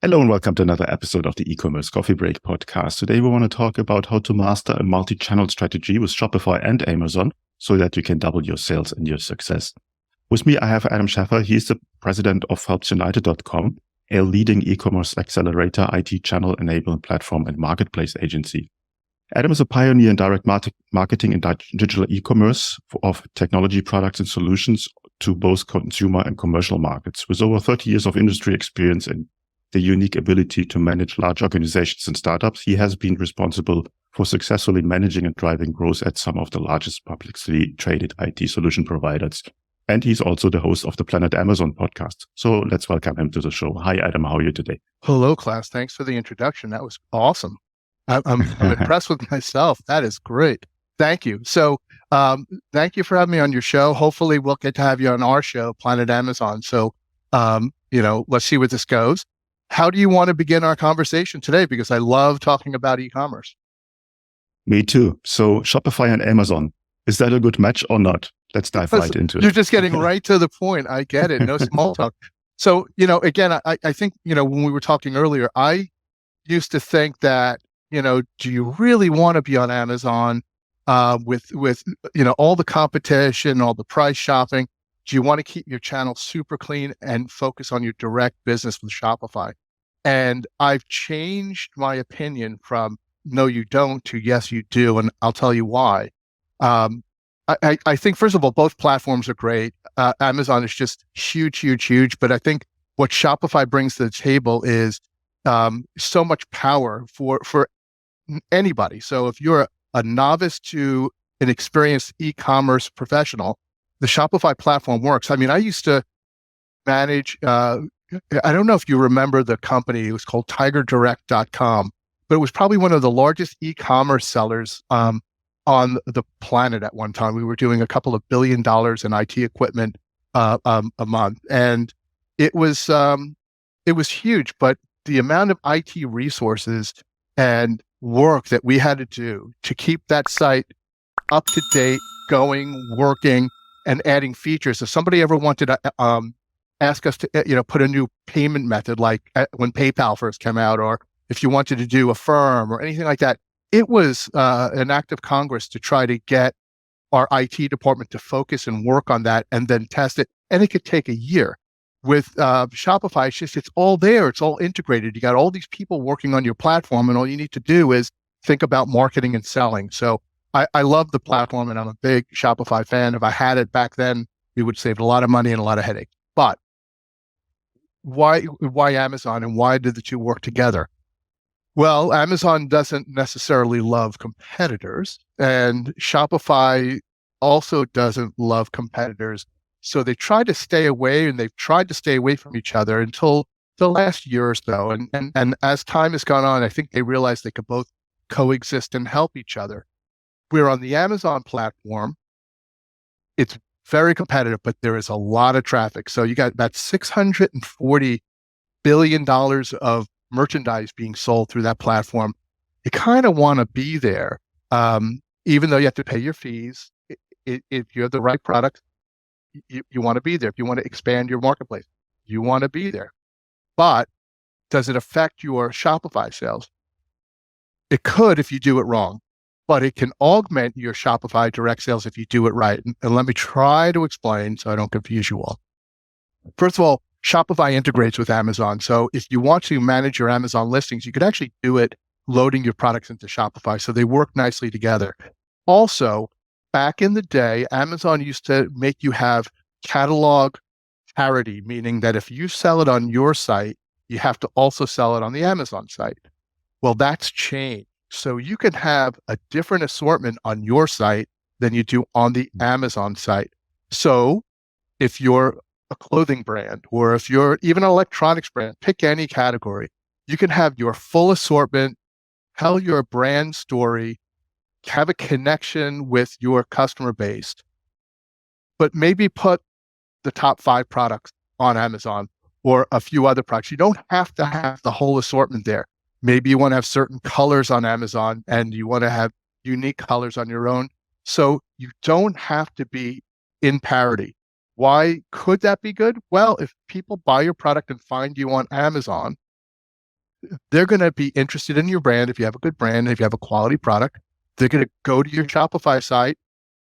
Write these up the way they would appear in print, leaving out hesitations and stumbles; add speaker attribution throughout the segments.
Speaker 1: Hello and welcome to another episode of the Ecommerce Coffee Break podcast. Today we want to talk about how to master a multi-channel strategy with Shopify and Amazon so that you can double your sales and your success. With me, I have Adam Shaffer. He's the president of helpsunited.com, a leading e-commerce accelerator, IT channel enablement platform, and marketplace agency. Adam is a pioneer in direct marketing and digital e-commerce of technology products and solutions to both consumer and commercial markets. With over 30 years of industry experience and the unique ability to manage large organizations and startups, he has been responsible for successfully managing and driving growth at some of the largest publicly traded IT solution providers. And he's also the host of the Planet Amazon podcast. So let's welcome him to the show. Hi, Adam. How are you today?
Speaker 2: Hello, class. Thanks for the introduction. That was awesome. I'm impressed with myself. That is great. Thank you. So thank you for having me on your show. Hopefully we'll get to have you on our show, Planet Amazon. So, let's see where this goes. How do you want to begin our conversation today? Because I love talking about e-commerce.
Speaker 1: Me too. So Shopify and Amazon, is that a good match or not? Let's dive right into it.
Speaker 2: You're just getting right to the point. I get it. No small talk. So, again, I think, when we were talking earlier, I used to think that, do you really want to be on Amazon with all the competition, all the price shopping? Do you want to keep your channel super clean and focus on your direct business with Shopify? And I've changed my opinion from no, you don't to yes, you do. And I'll tell you why. I think, first of all, both platforms are great. Amazon is just huge, huge, huge. But I think what Shopify brings to the table is so much power for anybody. So if you're a novice to an experienced e-commerce professional, the Shopify platform works. I mean, I used to manage, I don't know if you remember the company, it was called tigerdirect.com, but it was probably one of the largest e-commerce sellers on the planet at one time. We were doing a couple of $1 billion in IT equipment a month. And it was huge, but the amount of IT resources and work that we had to do to keep that site up to date, going, working, and adding features. If somebody ever wanted to ask us to, put a new payment method, like when PayPal first came out, or if you wanted to do a firm or anything like that, it was an act of Congress to try to get our IT department to focus and work on that and then test it. And it could take a year. With Shopify, it's all there. It's all integrated. You got all these people working on your platform, and all you need to do is think about marketing and selling. So I love the platform, and I'm a big Shopify fan. If I had it back then, we would save a lot of money and a lot of headache. But why Amazon, and why did the two work together? Well, Amazon doesn't necessarily love competitors, and Shopify also doesn't love competitors. So they try to stay away, and they've tried to stay away from each other until the last year or so. And as time has gone on, I think they realized they could both coexist and help each other. We're on the Amazon platform. It's very competitive, but there is a lot of traffic. So you got about $640 billion of merchandise being sold through that platform. You kind of want to be there, even though you have to pay your fees. If you have the right product, you want to be there. If you want to expand your marketplace, you want to be there. But does it affect your Shopify sales? It could if you do it wrong, but it can augment your Shopify direct sales if you do it right. And let me try to explain so I don't confuse you all. First of all, Shopify integrates with Amazon. So if you want to manage your Amazon listings, you could actually do it loading your products into Shopify. So they work nicely together. Also, back in the day, Amazon used to make you have catalog parity, meaning that if you sell it on your site, you have to also sell it on the Amazon site. Well, that's changed. So you can have a different assortment on your site than you do on the Amazon site. So if you're a clothing brand, or if you're even an electronics brand, pick any category, you can have your full assortment, tell your brand story, have a connection with your customer base, but maybe put the top 5 products on Amazon or a few other products. You don't have to have the whole assortment there. Maybe you want to have certain colors on Amazon and you want to have unique colors on your own. So you don't have to be in parity. Why could that be good? Well, if people buy your product and find you on Amazon, they're going to be interested in your brand. If you have a good brand, if you have a quality product, they're going to go to your Shopify site,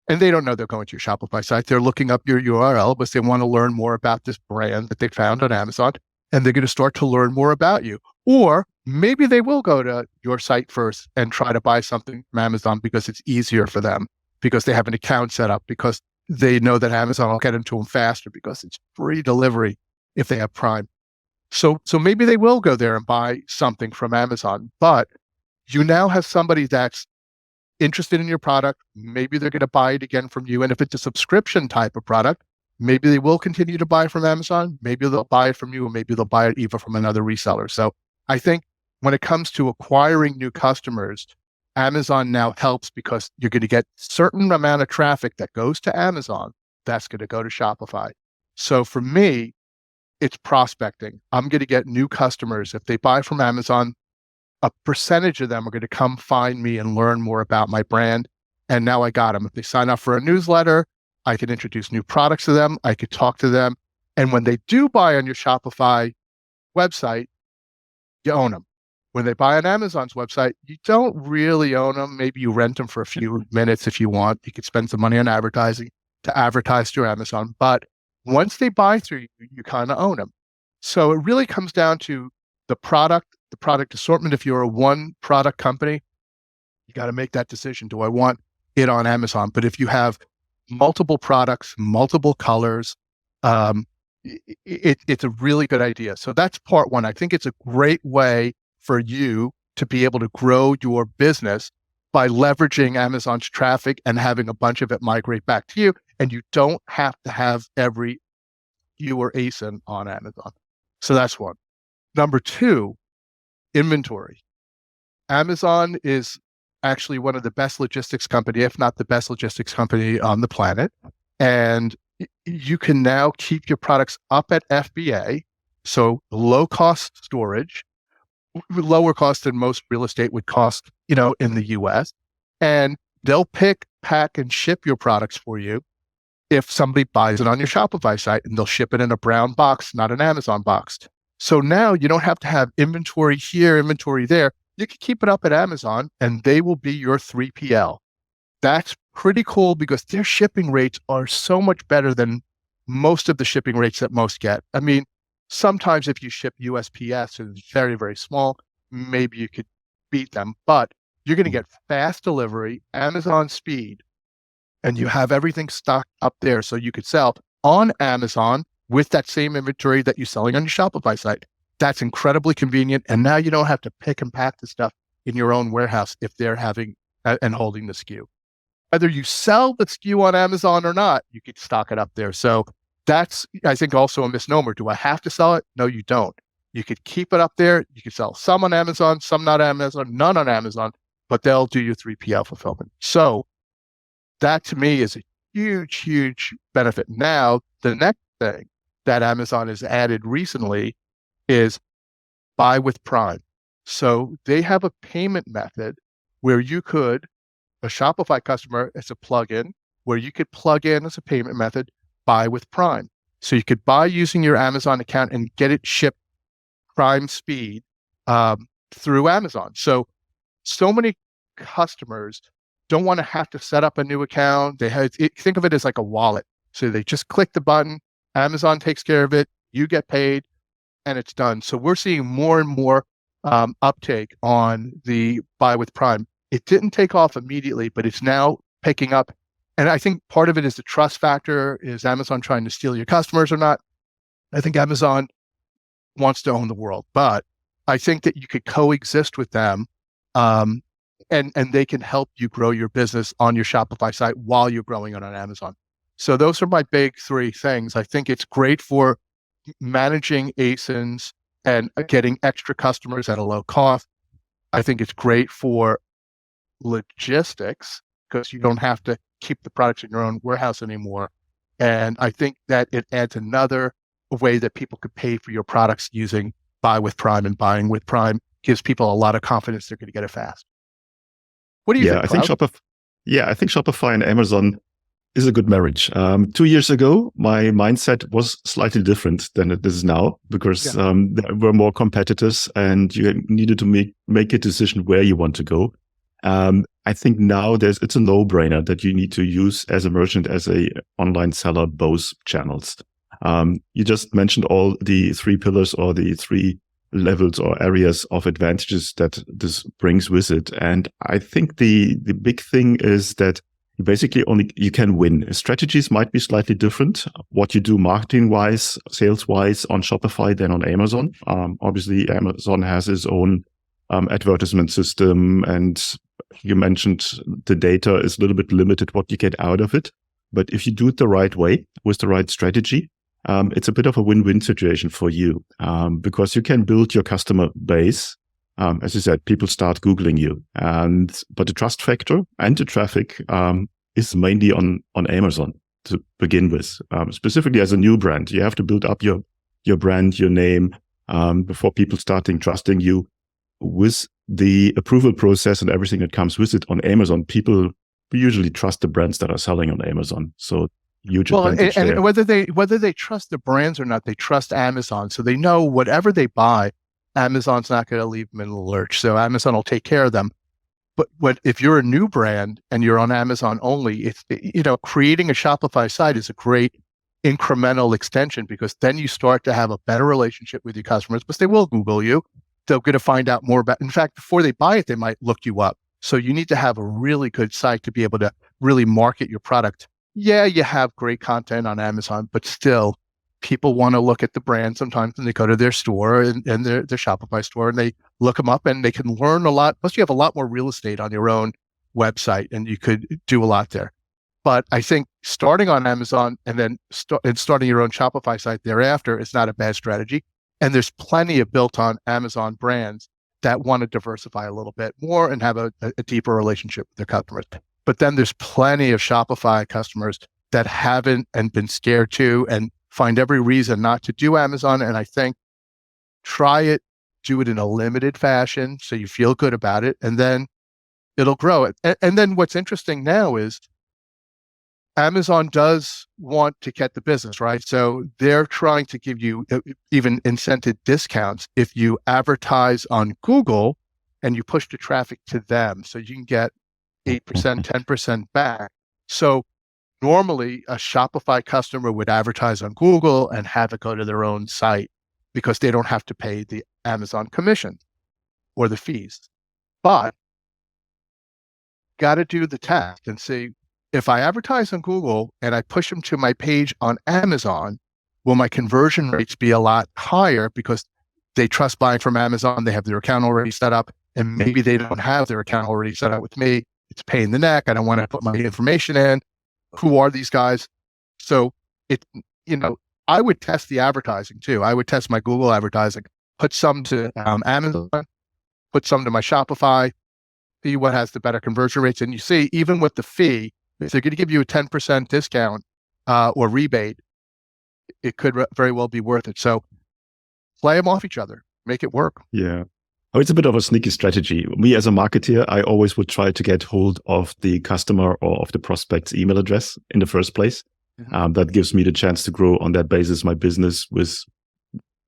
Speaker 2: and they don't know they're going to your Shopify site. They're looking up your URL because they want to learn more about this brand that they found on Amazon, and they're going to start to learn more about you. Or maybe they will go to your site first and try to buy something from Amazon because it's easier for them, because they have an account set up, because they know that Amazon will get into them faster because it's free delivery if they have Prime. So maybe they will go there and buy something from Amazon, but you now have somebody that's interested in your product. Maybe they're going to buy it again from you. And if it's a subscription type of product, maybe they will continue to buy from Amazon. Maybe they'll buy it from you, or maybe they'll buy it even from another reseller. So I think when it comes to acquiring new customers, Amazon now helps, because you're going to get certain amount of traffic that goes to Amazon that's going to go to Shopify. So for me, it's prospecting. I'm going to get new customers. If they buy from Amazon, a percentage of them are going to come find me and learn more about my brand. And now I got them. If they sign up for a newsletter, I can introduce new products to them. I could talk to them. And when they do buy on your Shopify website, you own them. When they buy on Amazon's website, you don't really own them. Maybe you rent them for a few minutes if you want. You could spend some money on advertising to advertise through Amazon. But once they buy through you, you kind of own them. So it really comes down to the product assortment. If you're a one product company, you got to make that decision. Do I want it on Amazon? But if you have multiple products, multiple colors, it's a really good idea. So that's part one. I think it's a great way for you to be able to grow your business by leveraging Amazon's traffic and having a bunch of it migrate back to you. And you don't have to have every SKU or ASIN on Amazon. So that's one. Number two, inventory. Amazon is actually one of the best logistics company, if not the best logistics company on the planet. And you can now keep your products up at FBA. So low cost storage, lower cost than most real estate would cost, in the US. And they'll pick, pack, and ship your products for you if somebody buys it on your Shopify site, and they'll ship it in a brown box, not an Amazon box. So now you don't have to have inventory here, inventory there. You can keep it up at Amazon, and they will be your 3PL. That's pretty cool, because their shipping rates are so much better than most of the shipping rates that most get. I mean, sometimes if you ship USPS and it's very, very small, maybe you could beat them, but you're going to get fast delivery, Amazon speed, and you have everything stocked up there so you could sell on Amazon with that same inventory that you're selling on your Shopify site. That's incredibly convenient. And now you don't have to pick and pack the stuff in your own warehouse if they're having and holding the SKU. Whether you sell the SKU on Amazon or not, you could stock it up there. So that's, I think, also a misnomer. Do I have to sell it? No, you don't. You could keep it up there. You could sell some on Amazon, some not Amazon, none on Amazon, but they'll do your 3PL fulfillment. So that to me is a huge, huge benefit. Now, the next thing that Amazon has added recently is buy with Prime. So they have a payment method where you could, a Shopify customer, as a plugin, where you could plug in as a payment method, buy with Prime. So you could buy using your Amazon account and get it shipped Prime speed through Amazon. So many customers don't want to have to set up a new account. Think of it as like a wallet. So they just click the button, Amazon takes care of it, you get paid, and it's done. So we're seeing more and more uptake on the buy with Prime. It didn't take off immediately, but it's now picking up. And I think part of it is the trust factor. Is Amazon trying to steal your customers or not? I think Amazon wants to own the world, but I think that you could coexist with them, and they can help you grow your business on your Shopify site while you're growing on Amazon. So those are my big three things. I think it's great for managing ASINs and getting extra customers at a low cost. I think it's great for logistics because you don't have to keep the products in your own warehouse anymore. And I think that it adds another way that people could pay for your products using buy with Prime, and buying with Prime gives people a lot of confidence they're going to get it fast. What do you think, Klaus?
Speaker 1: I think Shopify and Amazon is a good marriage. 2 years ago, my mindset was slightly different than it is now because there were more competitors and you needed to make a decision where you want to go. I think now it's a no-brainer that you need to use as a merchant, as a online seller, both channels. You just mentioned all the three pillars or the three levels or areas of advantages that this brings with it. And I think the big thing is that basically you can win. Strategies might be slightly different. What you do marketing wise, sales wise on Shopify than on Amazon. Obviously, Amazon has its own advertisement system, and you mentioned the data is a little bit limited what you get out of it. But if you do it the right way with the right strategy, it's a bit of a win-win situation for you because you can build your customer base. As you said, people start Googling you, but the trust factor and the traffic is mainly on Amazon to begin with. Specifically as a new brand, you have to build up your brand, your name, before people starting trusting you. With the approval process and everything that comes with it on Amazon, people usually trust the brands that are selling on Amazon. So huge advantage there.
Speaker 2: And whether they trust the brands or not, they trust Amazon, so they know whatever they buy, Amazon's not going to leave them in the lurch. So Amazon will take care of them. But if you're a new brand and you're on Amazon only, creating a Shopify site is a great incremental extension because then you start to have a better relationship with your customers because they will Google you. They're going to find out more about. In fact, before they buy it, they might look you up. So you need to have a really good site to be able to really market your product. Yeah, you have great content on Amazon, but still, people want to look at the brand sometimes when they go to their store and their Shopify store and they look them up and they can learn a lot. Plus, you have a lot more real estate on your own website and you could do a lot there. But I think starting on Amazon and then starting your own Shopify site thereafter is not a bad strategy. And there's plenty of built on Amazon brands that want to diversify a little bit more and have a deeper relationship with their customers. But then there's plenty of Shopify customers that haven't and been scared to and find every reason not to do Amazon. And I think try it, do it in a limited fashion so you feel good about it, and then it'll grow. And then what's interesting now is Amazon does want to get the business, right? So they're trying to give you even incentive discounts if you advertise on Google and you push the traffic to them. So you can get 8%, 10% back. So normally a Shopify customer would advertise on Google and have it go to their own site because they don't have to pay the Amazon commission or the fees. But got to do the test and see, if I advertise on Google and I push them to my page on Amazon, will my conversion rates be a lot higher because they trust buying from Amazon, they have their account already set up, and maybe they don't have their account already set up with me. It's a pain in the neck. I don't want to put my information in. Who are these guys? So I would test the advertising too. I would test my Google advertising, put some to Amazon, put some to my Shopify, see what has the better conversion rates. And you see, even with the fee, if they're going to give you a 10% discount or rebate, it could very well be worth it. So play them off each other, make it work.
Speaker 1: Yeah. Oh, it's a bit of a sneaky strategy. Me as a marketer, I always would try to get hold of the customer or of the prospect's email address in the first place. Mm-hmm. That gives me the chance to grow on that basis my business with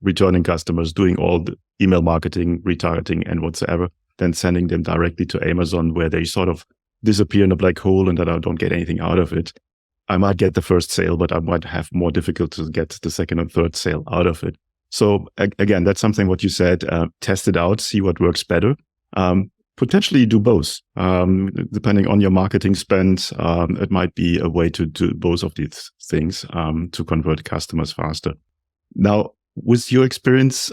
Speaker 1: returning customers, doing all the email marketing, retargeting, and whatsoever, then sending them directly to Amazon where they sort of disappear in a black hole and that I don't get anything out of it. I might get the first sale, but I might have more difficulty to get the second and third sale out of it. So again, that's something what you said, test it out, see what works better. Potentially do both. Depending on your marketing spend, it might be a way to do both of these things to convert customers faster. Now, with your experience,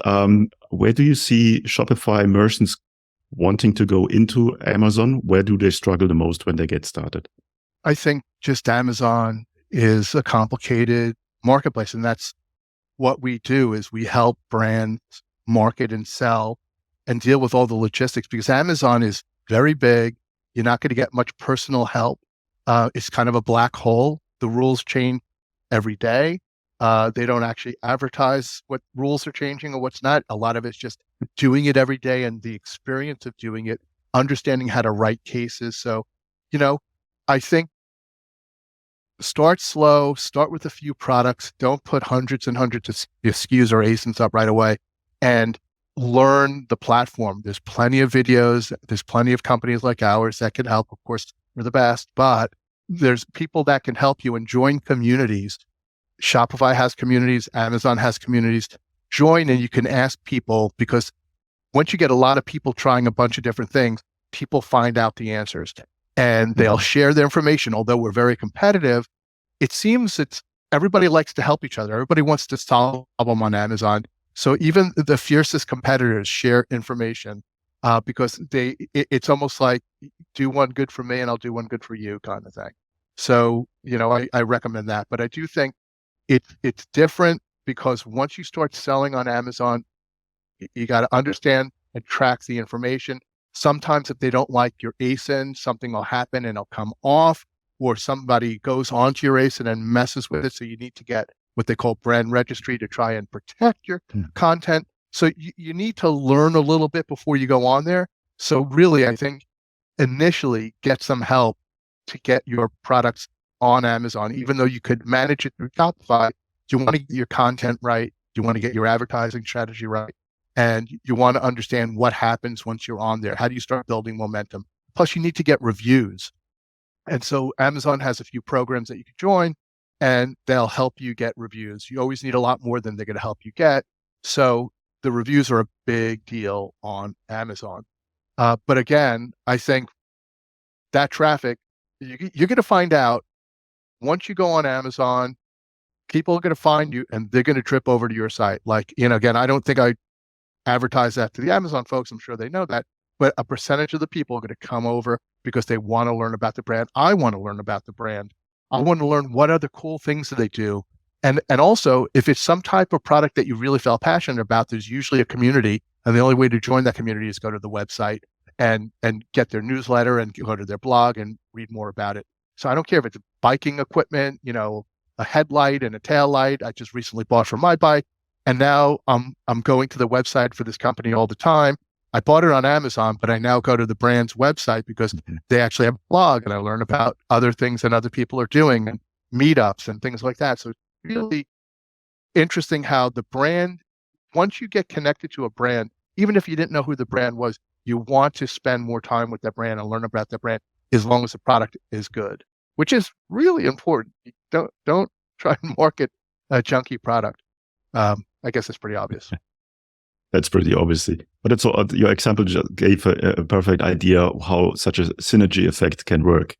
Speaker 1: where do you see Shopify merchants wanting to go into Amazon? Where do they struggle the most when they get started?
Speaker 2: I think just Amazon is a complicated marketplace. And that's what we do is we help brands market and sell and deal with all the logistics because Amazon is very big. You're not going to get much personal help. It's kind of a black hole. The rules change every day. They don't actually advertise what rules are changing or what's not. A lot of it's just doing it every day and the experience of doing it, understanding how to write cases. So, I think start slow, start with a few products. Don't put hundreds and hundreds of SKUs or ASINs up right away, and learn the platform. There's plenty of videos. There's plenty of companies like ours that can help. Of course, we're the best, but there's people that can help you and join communities. Shopify has communities. Amazon has communities. Join and you can ask people, because once you get a lot of people trying a bunch of different things, people find out the answers and they'll share their information. Although we're very competitive, it seems everybody likes to help each other. Everybody wants to solve a problem on Amazon. So even the fiercest competitors share information because it's almost like, do one good for me and I'll do one good for you kind of thing. So, I recommend that. But I do think it's different, because once you start selling on Amazon, you got to understand and track the information. Sometimes if they don't like your ASIN, something will happen and it'll come off, or somebody goes onto your ASIN and messes with it. So you need to get what they call brand registry to try and protect your content. So you need to learn a little bit before you go on there. So really, I think initially get some help to get your products on Amazon. Even though you could manage it through Shopify, you want to get your content right. You want to get your advertising strategy right. And you want to understand what happens once you're on there. How do you start building momentum? Plus, you need to get reviews. And so Amazon has a few programs that you can join, and they'll help you get reviews. You always need a lot more than they're going to help you get. So the reviews are a big deal on Amazon. But again, I think that traffic, you're going to find out once you go on Amazon, people are going to find you and they're going to trip over to your site. Like, again, I don't think I advertise that to the Amazon folks. I'm sure they know that, but a percentage of the people are going to come over because they want to learn about the brand. I want to learn about the brand. I want to learn what other cool things do they do. And also, if it's some type of product that you really felt passionate about, there's usually a community, and the only way to join that community is go to the website and get their newsletter and go to their blog and read more about it. So I don't care if it's biking equipment, a headlight and a tail light I just recently bought for my bike. And now I'm going to the website for this company all the time. I bought it on Amazon, but I now go to the brand's website because they actually have a blog, and I learn about other things that other people are doing and meetups and things like that. So it's really interesting how the brand, once you get connected to a brand, even if you didn't know who the brand was, you want to spend more time with that brand and learn about that brand as long as the product is good, which is really important. Don't try and market a junky product. I guess it's pretty obvious.
Speaker 1: That's pretty obviously. But it's your example just gave a perfect idea of how such a synergy effect can work.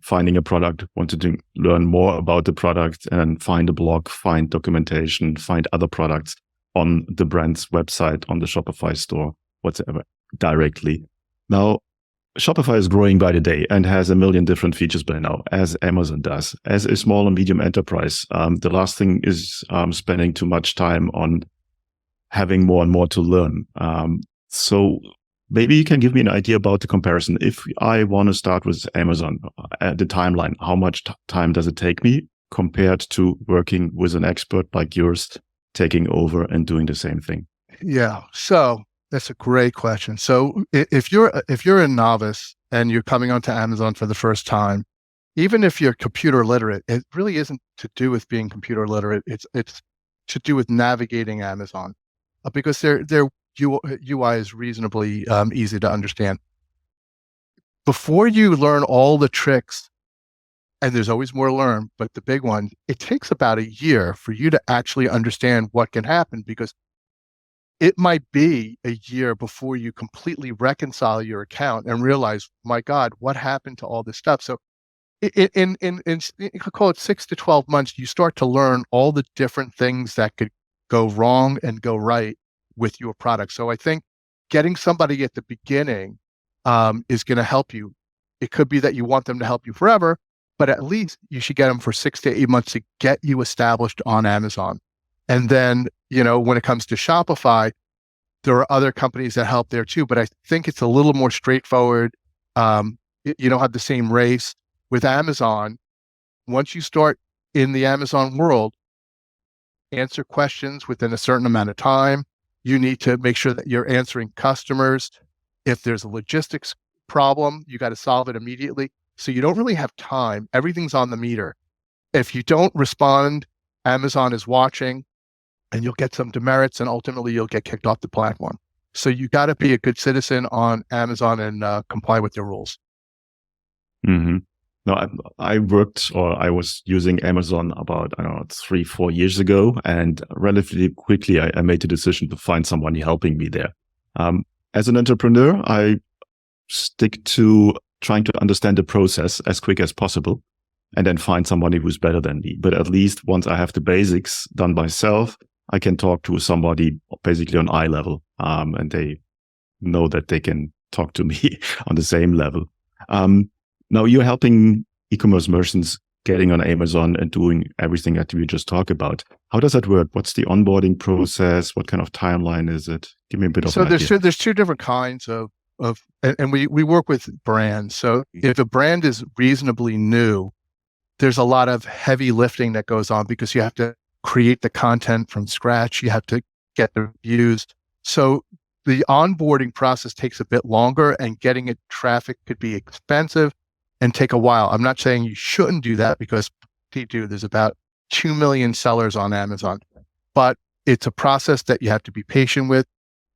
Speaker 1: Finding a product, wanting to learn more about the product, and find a blog, find documentation, find other products on the brand's website, on the Shopify store, whatever, directly. Now, Shopify is growing by the day and has a million different features by now, as Amazon does. As a small and medium enterprise, the last thing is spending too much time on having more and more to learn. So maybe you can give me an idea about the comparison. If I want to start with Amazon, the timeline, how much time does it take me compared to working with an expert like yours, taking over and doing the same thing?
Speaker 2: Yeah. So that's a great question. So if you're a novice and you're coming onto Amazon for the first time, even if you're computer literate, it really isn't to do with being computer literate. It's to do with navigating Amazon, because their UI is reasonably easy to understand. Before you learn all the tricks, and there's always more to learn, but the big one, it takes about a year for you to actually understand what can happen, because it might be a year before you completely reconcile your account and realize, my God, what happened to all this stuff? So in you could call it 6 to 12 months, you start to learn all the different things that could go wrong and go right with your product. So I think getting somebody at the beginning is going to help you. It could be that you want them to help you forever, but at least you should get them for 6 to 8 months to get you established on Amazon. And then, when it comes to Shopify, there are other companies that help there too, but I think it's a little more straightforward. You don't have the same race with Amazon. Once you start in the Amazon world, answer questions within a certain amount of time. You need to make sure that you're answering customers. If there's a logistics problem, you got to solve it immediately. So you don't really have time. Everything's on the meter. If you don't respond, Amazon is watching and you'll get some demerits and ultimately you'll get kicked off the platform. So you got to be a good citizen on Amazon and comply with their rules.
Speaker 1: Mm-hmm. No, I worked or I was using Amazon about, I don't know, 3-4 years ago. And relatively quickly, I made the decision to find somebody helping me there. As an entrepreneur, I stick to trying to understand the process as quick as possible and then find somebody who's better than me. But at least once I have the basics done myself, I can talk to somebody basically on eye level. And they know that they can talk to me on the same level. Now you're helping e-commerce merchants getting on Amazon and doing everything that we just talked about. How does that work? What's the onboarding process? What kind of timeline is it? Give me a bit of an idea.
Speaker 2: So there's two different kinds of and we work with brands. So if a brand is reasonably new, there's a lot of heavy lifting that goes on because you have to create the content from scratch. You have to get the views. So the onboarding process takes a bit longer and getting it traffic could be expensive and take a while. I'm not saying you shouldn't do that because there's about 2 million sellers on Amazon, but it's a process that you have to be patient with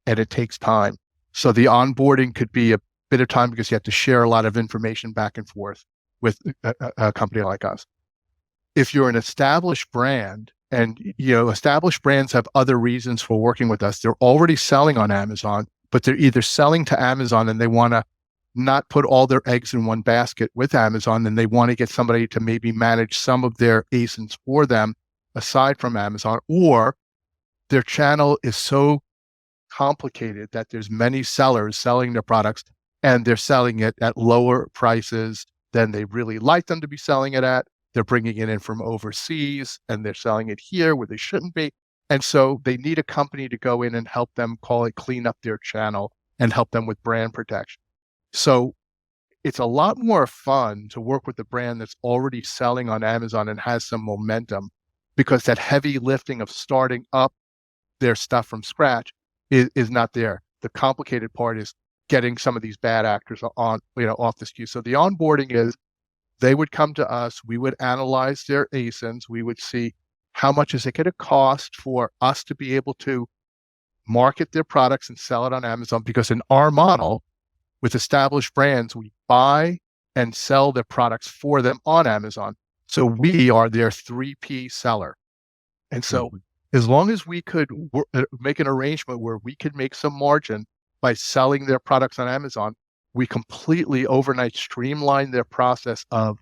Speaker 2: and it takes time. So the onboarding could be a bit of time because you have to share a lot of information back and forth with a company like us. If you're an established brand, and established brands have other reasons for working with us. They're already selling on Amazon, but they're either selling to Amazon and they want to not put all their eggs in one basket with Amazon, and they want to get somebody to maybe manage some of their ASINs for them aside from Amazon, or their channel is so complicated that there's many sellers selling their products and they're selling it at lower prices than they really like them to be selling it at. They're bringing it in from overseas and they're selling it here where they shouldn't be. And so they need a company to go in and help them, clean up their channel and help them with brand protection. So it's a lot more fun to work with a brand that's already selling on Amazon and has some momentum, because that heavy lifting of starting up their stuff from scratch is not there. The complicated part is getting some of these bad actors on, off the SKU. So the onboarding is, they would come to us, we would analyze their ASINs, we would see how much is it going to cost for us to be able to market their products and sell it on Amazon, because in our model with established brands, we buy and sell their products for them on Amazon. So we are their 3P seller. And so as long as we could make an arrangement where we could make some margin by selling their products on Amazon, we completely overnight streamlined their process of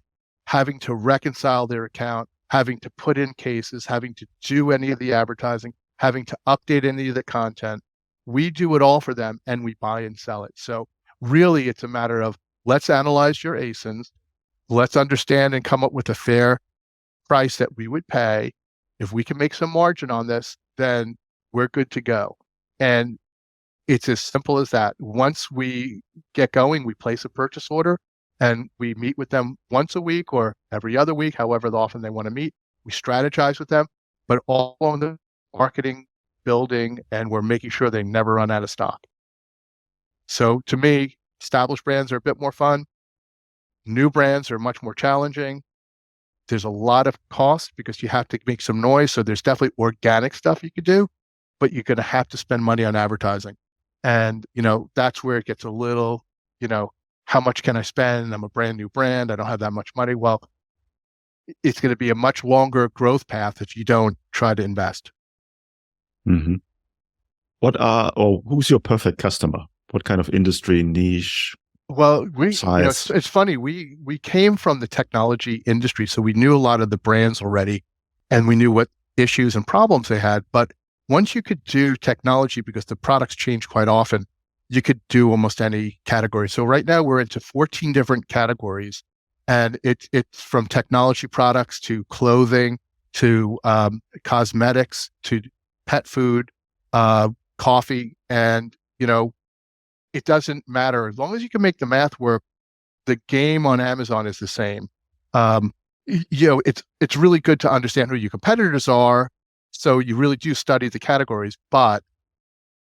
Speaker 2: having to reconcile their account, having to put in cases, having to do any of the advertising, having to update any of the content. We do it all for them and we buy and sell it. So really it's a matter of, let's analyze your ASINs, let's understand and come up with a fair price that we would pay. If we can make some margin on this, then we're good to go. And it's as simple as that. Once we get going, we place a purchase order and we meet with them once a week or every other week, however often they want to meet. We strategize with them, but all on the marketing, building, and we're making sure they never run out of stock. So to me, established brands are a bit more fun. New brands are much more challenging. There's a lot of cost because you have to make some noise. So there's definitely organic stuff you could do, but you're going to have to spend money on advertising. And, that's where it gets a little, how much can I spend? I'm a brand new brand. I don't have that much money. Well, it's going to be a much longer growth path if you don't try to invest.
Speaker 1: Mm-hmm. Who's your perfect customer? What kind of industry, niche?
Speaker 2: Well, it's funny. We came from the technology industry, so we knew a lot of the brands already, and we knew what issues and problems they had. But once you could do technology, because the products change quite often, you could do almost any category. So right now we're into 14 different categories, and it's from technology products to clothing to cosmetics to pet food, coffee, and it doesn't matter as long as you can make the math work. The game on Amazon is the same. It's really good to understand who your competitors are. So you really do study the categories, but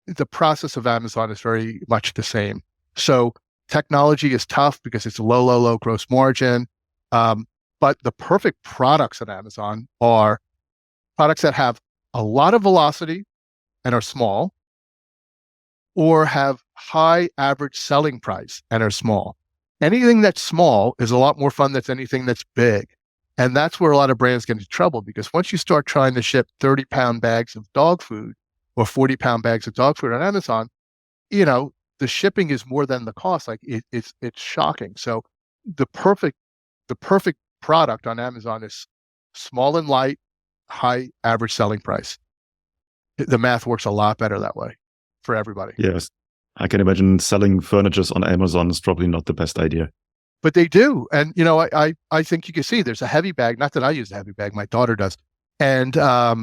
Speaker 2: the process of Amazon is very much the same. So technology is tough because it's low gross margin. But But the perfect products at Amazon are products that have a lot of velocity and are small, or have high average selling price and are small. Anything that's small is a lot more fun than anything that's big. And that's where a lot of brands get into trouble, because once you start trying to ship 30-pound bags of dog food or 40-pound bags of dog food on Amazon, the shipping is more than the cost. Like it's shocking. So the perfect product on Amazon is small and light, high average selling price. The math works a lot better that way for everybody.
Speaker 1: Yes. I can imagine selling furniture on Amazon is probably not the best idea.
Speaker 2: But they do. And, I think you can see there's a heavy bag. Not that I use a heavy bag. My daughter does. And I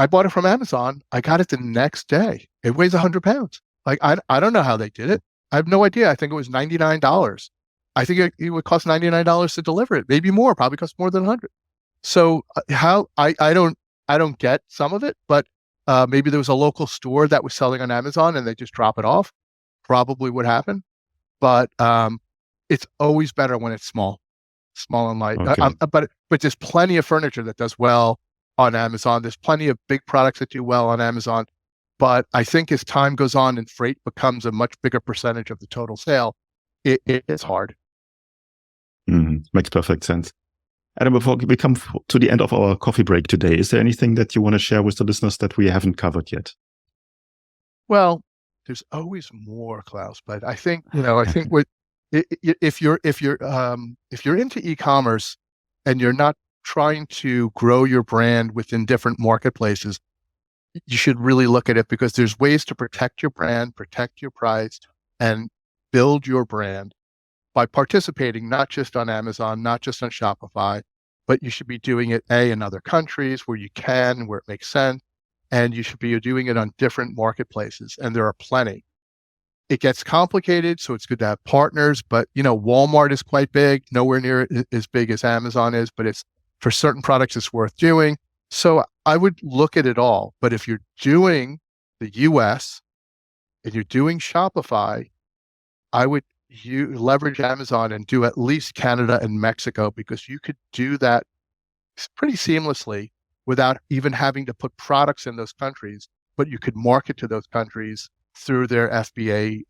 Speaker 2: bought it from Amazon. I got it the next day. It weighs 100 pounds. Like, I don't know how they did it. I have no idea. I think it was $99. I think it would cost $99 to deliver it. Maybe more. Probably cost more than 100. So how I don't get some of it, but maybe there was a local store that was selling on Amazon and they just drop it off. Probably would happen. But it's always better when it's small and light.
Speaker 1: Okay.
Speaker 2: But there's plenty of furniture that does well on Amazon. There's plenty of big products that do well on Amazon. But I think as time goes on and freight becomes a much bigger percentage of the total sale, it's hard.
Speaker 1: Makes perfect sense. Adam, before we come to the end of our coffee break today, is there anything that you want to share with the listeners that we haven't covered yet?
Speaker 2: Well, there's always more, Klaus. But I think if you're into e-commerce and you're not trying to grow your brand within different marketplaces, you should really look at it, because there's ways to protect your brand, protect your price, and build your brand by participating not just on Amazon, not just on Shopify, but you should be doing it in other countries where you can, where it makes sense, and you should be doing it on different marketplaces, and there are plenty. It gets complicated, so it's good to have partners, but Walmart is quite big, nowhere near as big as Amazon is, but it's for certain products it's worth doing. So I would look at it all. But if you're doing the US and you're doing Shopify, I would leverage Amazon and do at least Canada and Mexico, because you could do that pretty seamlessly without even having to put products in those countries, but you could market to those countries through their FBA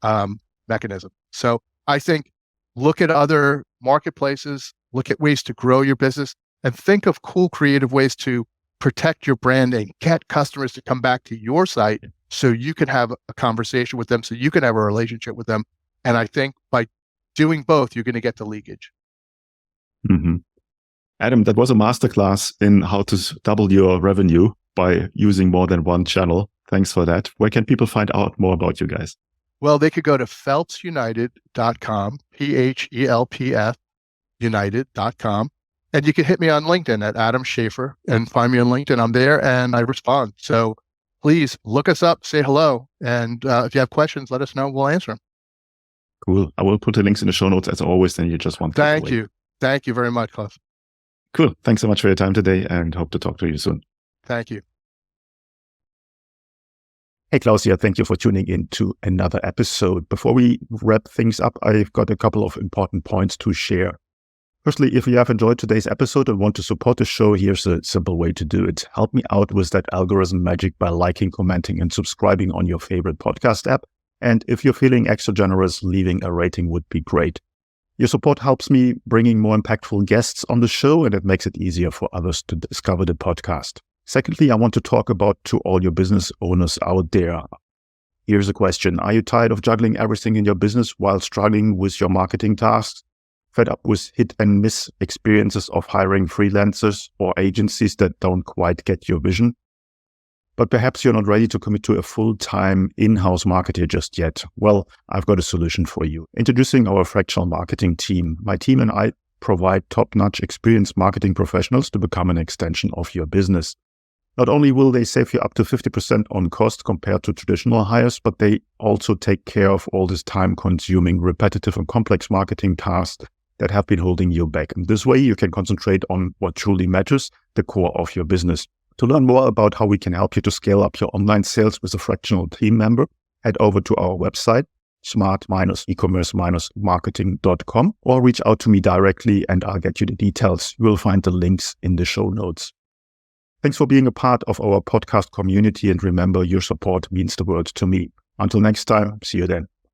Speaker 2: mechanism. So I think look at other marketplaces, look at ways to grow your business, and think of cool, creative ways to protect your brand and get customers to come back to your site so you can have a conversation with them, so you can have a relationship with them. And I think by doing both, you're going to get the leakage.
Speaker 1: Adam, that was a masterclass in how to double your revenue by using more than one channel. Thanks for that. Where can people find out more about you guys?
Speaker 2: Well, they could go to phelpsunited.com, PHELPF united.com. And you can hit me on LinkedIn at Adam Shaffer and find me on LinkedIn. I'm there and I respond. So please look us up, say hello. And if you have questions, let us know. We'll answer them.
Speaker 1: Cool. I will put the links in the show notes as always. Then you just want to.
Speaker 2: Thank you. Thank you very much, Klaus.
Speaker 1: Cool. Thanks so much for your time today and hope to talk to you soon.
Speaker 2: Thank you.
Speaker 1: Hey, Klaus here. Thank you for tuning in to another episode. Before we wrap things up, I've got a couple of important points to share. Firstly, if you have enjoyed today's episode and want to support the show, here's a simple way to do it. Help me out with that algorithm magic by liking, commenting, and subscribing on your favorite podcast app. And if you're feeling extra generous, leaving a rating would be great. Your support helps me bringing more impactful guests on the show, and it makes it easier for others to discover the podcast. Secondly, I want to talk about to all your business owners out there. Here's a question. Are you tired of juggling everything in your business while struggling with your marketing tasks? Fed up with hit and miss experiences of hiring freelancers or agencies that don't quite get your vision? But perhaps you're not ready to commit to a full-time in-house marketer just yet. Well, I've got a solution for you. Introducing our fractional marketing team. My team and I provide top-notch experienced marketing professionals to become an extension of your business. Not only will they save you up to 50% on cost compared to traditional hires, but they also take care of all this time-consuming, repetitive and complex marketing tasks that have been holding you back. And this way you can concentrate on what truly matters, the core of your business. To learn more about how we can help you to scale up your online sales with a fractional team member, head over to our website, smart-ecommerce-marketing.com, or reach out to me directly and I'll get you the details. You will find the links in the show notes. Thanks for being a part of our podcast community, and remember, your support means the world to me. Until next time, see you then.